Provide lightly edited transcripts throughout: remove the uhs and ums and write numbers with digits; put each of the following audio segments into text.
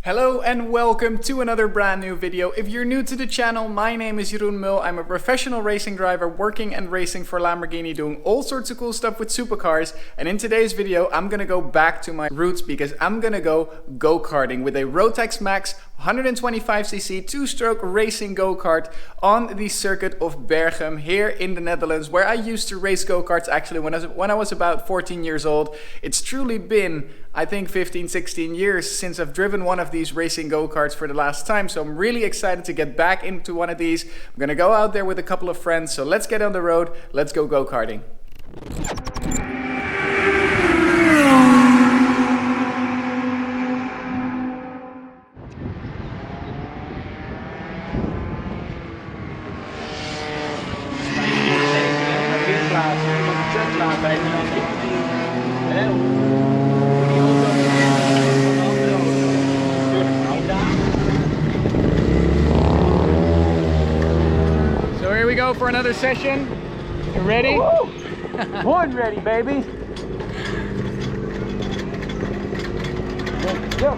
Hello and welcome to another brand new video. If you're new to the channel, my name is Jeroen Mul. I'm a professional racing driver working and racing for Lamborghini, doing all sorts of cool stuff with supercars. And in today's video, I'm gonna go back to my roots because I'm gonna go go-karting with a Rotax Max 125cc two-stroke racing go-kart on the Circuit of Berghem here in the Netherlands, where I used to race go-karts actually when I was about 14 years old. It's truly been, I think, 15-16 years since I've driven one of these racing go-karts for the last time, so I'm really excited to get back into one of these. I'm gonna go out there with a couple of friends, so let's get on the road, let's go go-karting. So here we go for another session. You ready? Born ready, baby. Let's go.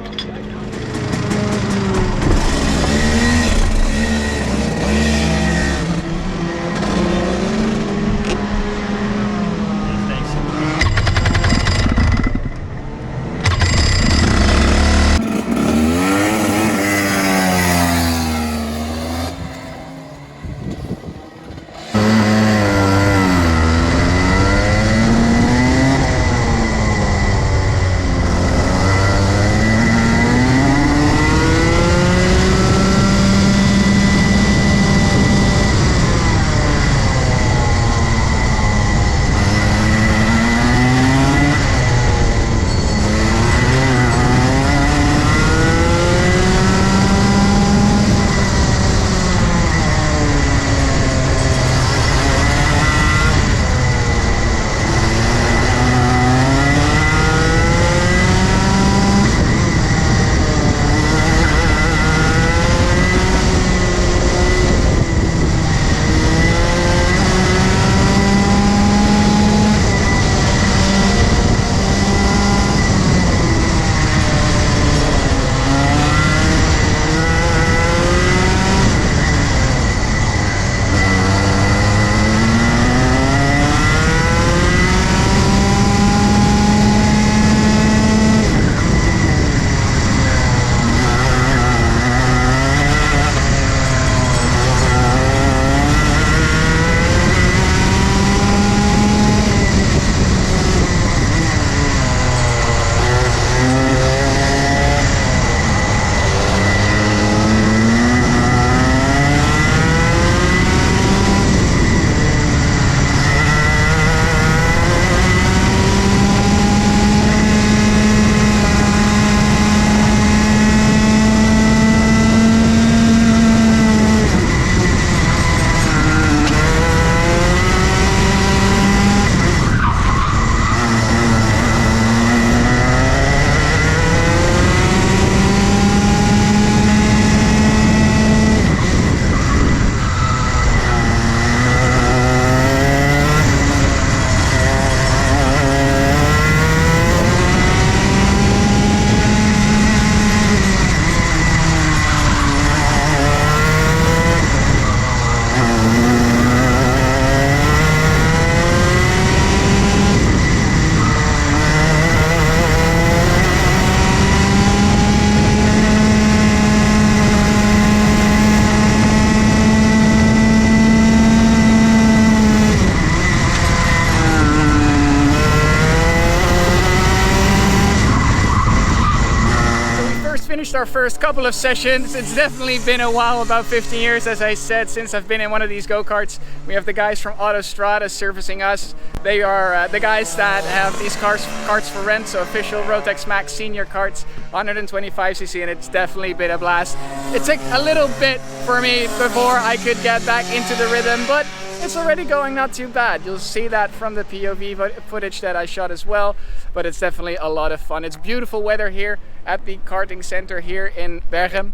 Our first couple of sessions. It's definitely been a while, about 15 years as I said, since I've been in one of these go-karts. We have the guys from Autostrada servicing us. They are the guys that have these karts for rent, so official Rotax Max senior karts, 125cc, and it's definitely been a blast. It took a little bit for me before I could get back into the rhythm, but it's already going not too bad. You'll see that from the POV footage that I shot as well, but it's definitely a lot of fun. It's beautiful weather here at the karting center here in Berghem.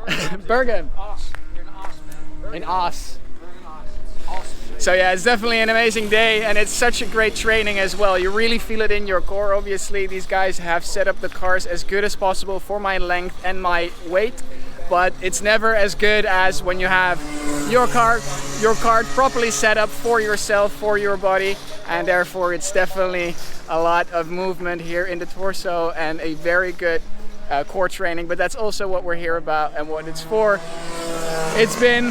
Berghem. Berghem. You're in Oss, man. In Oss. Berghem, Oss. It's awesome. So yeah, it's definitely an amazing day, and it's such a great training as well. You really feel it in your core. Obviously, these guys have set up the cars as good as possible for my length and my weight, but it's never as good as when you have your kart properly set up for yourself, for your body, and therefore it's definitely a lot of movement here in the torso and a very good core training. But that's also what we're here about and what it's for. It's been,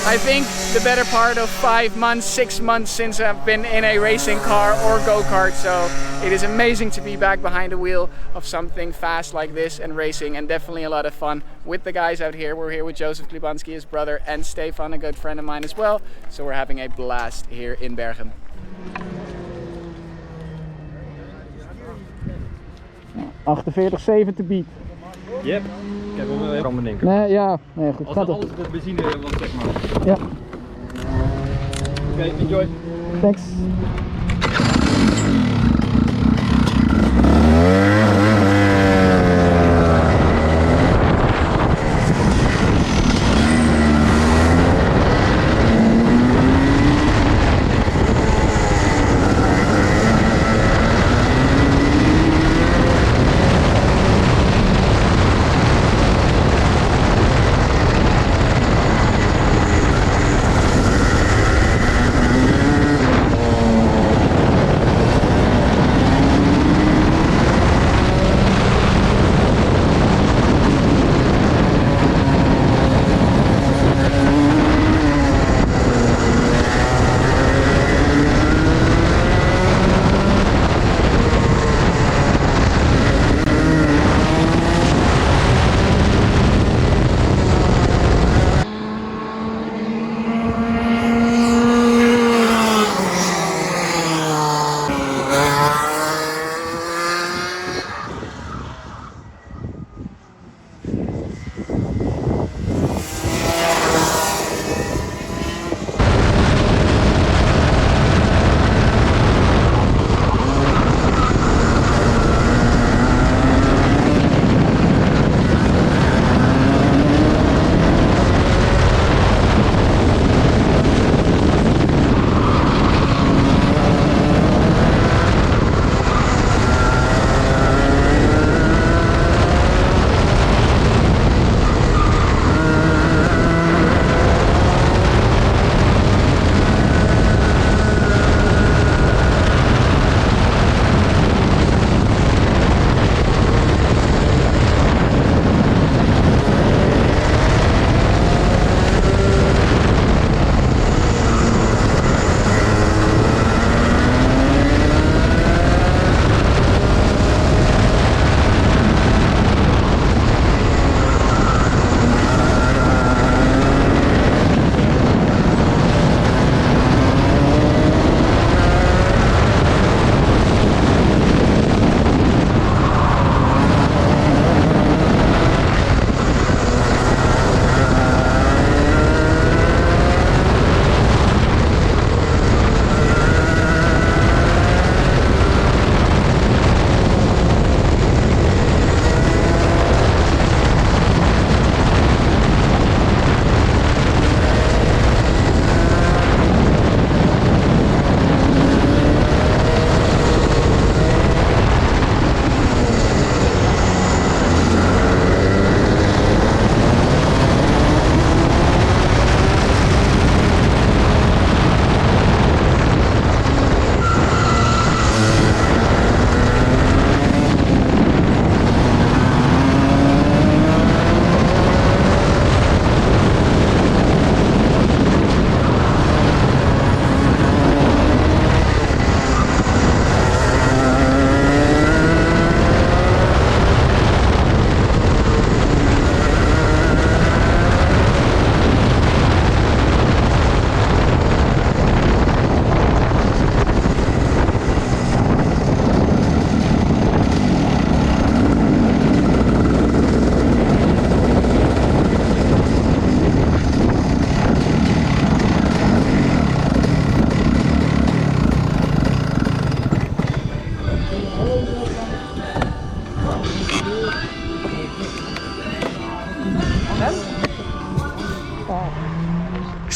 I think, the better part of 5 months, 6 months since I've been in a racing car or go-kart, so it is amazing to be back behind the wheel of something fast like this and racing, and definitely a lot of fun with the guys out here. We're here with Joseph Klibanski, his brother, and Stefan, a good friend of mine as well, so we're having a blast here in Berghem. 48,7 te beat. Yep, ik heb hem weer aan mijn denken. Nee, ja, nee, goed. Als Gaat er het. alles de benzine wat zeg maar. Ja, Oké, enjoy. thanks.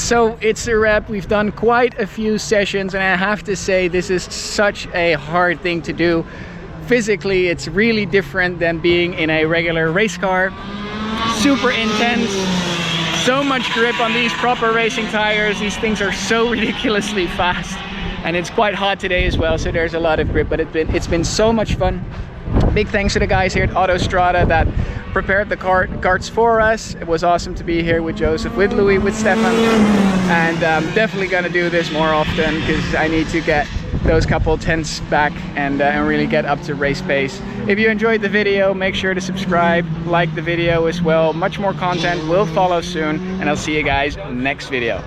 So it's a wrap. We've done quite a few sessions, and I have to say this is such a hard thing to do. Physically, it's really different than being in a regular race car. Super intense, so much grip on these proper racing tires. These things are so ridiculously fast, and it's quite hot today as well, so there's a lot of grip, but it's been so much fun. Big thanks to the guys here at Autostrada that prepared the karts for us. It was awesome to be here with Joseph, with Louis, with Stefan, and I'm definitely gonna do this more often because I need to get those couple tenths back and really get up to race pace. If you enjoyed the video, make sure to subscribe, like the video as well. Much more content will follow soon, and I'll see you guys next video.